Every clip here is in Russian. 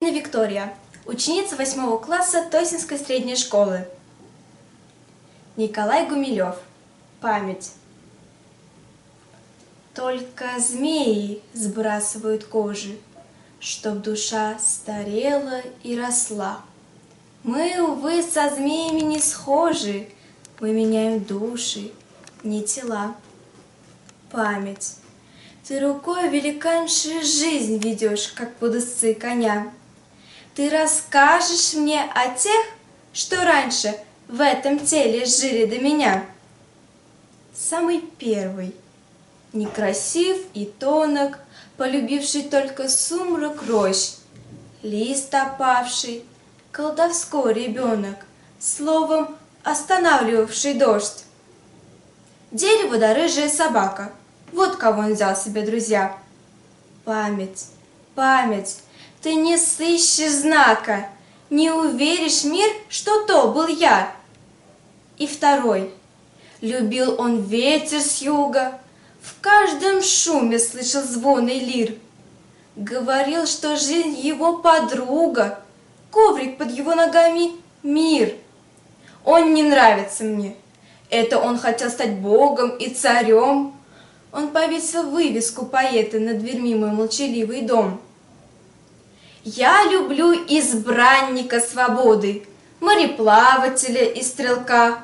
Литвина Виктория, ученица 8 класса Тосинской средней школы. Николай Гумилев. Память. Только змеи сбрасывают кожи, чтоб душа старела и росла. Мы, увы, со змеями не схожи, мы меняем души, не тела. Память. Ты рукой великаншую жизнь ведешь, как под усы коня. Ты расскажешь мне о тех, что раньше в этом теле жили до меня. Самый первый, некрасив и тонок, полюбивший только сумрак рощ, лист опавший, колдовской ребенок, словом, останавливавший дождь. Дерево да рыжая собака, вот кого он взял себе друзья. Память, память, ты не сыщешь знака, не уверишь мир, что то был я. И второй, любил он ветер с юга, в каждом шуме слышал звонный лир. Говорил, что жизнь его подруга, коврик под его ногами мир. Он не нравится мне, это он хотел стать богом и царем. Он повесил вывеску поэта над дверьми мой молчаливый дом. Я люблю избранника свободы, мореплавателя и стрелка.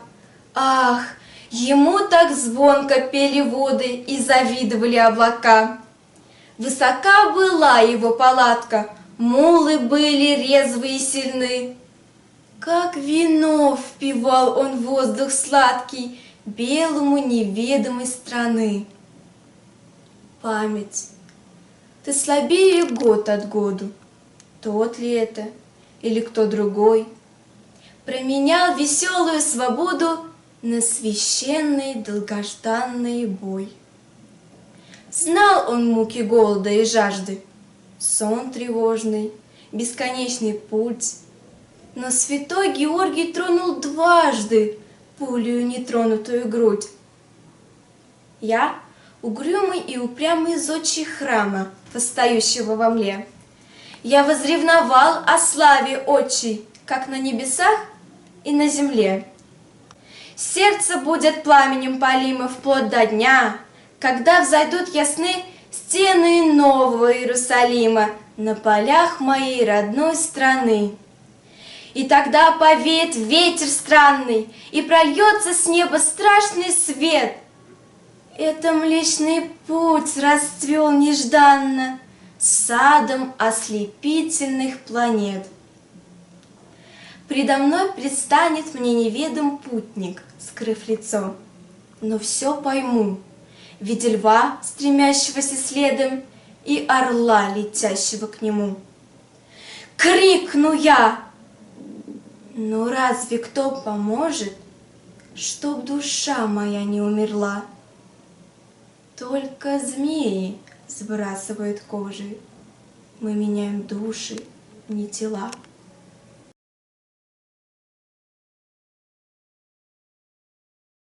Ах, ему так звонко пели воды и завидовали облака. Высока была его палатка, мулы были резвые и сильны. Как вино впивал он воздух сладкий белому неведомой страны. Память, ты слабее год от году, тот ли это или кто другой, променял веселую свободу на священный долгожданный бой. Знал он муки голода и жажды, сон тревожный, бесконечный путь, но святой Георгий тронул дважды пулею нетронутую грудь. Я угрюмый и упрямый зодчий храма, восстающего во мле. Я возревновал о славе отчей, как на небесах и на земле. Сердце будет пламенем палимо вплоть до дня, когда взойдут ясны стены нового Иерусалима на полях моей родной страны. И тогда повеет ветер странный, и прольется с неба страшный свет. Это Млечный Путь расцвел нежданно садом ослепительных планет. Предо мной предстанет мне неведом путник, скрыв лицо, но все пойму, видя льва, стремящегося следом, и орла, летящего к нему. Крикну я, но разве кто поможет, чтоб душа моя не умерла? Только змеи сбрасывают кожи, мы меняем души, не тела.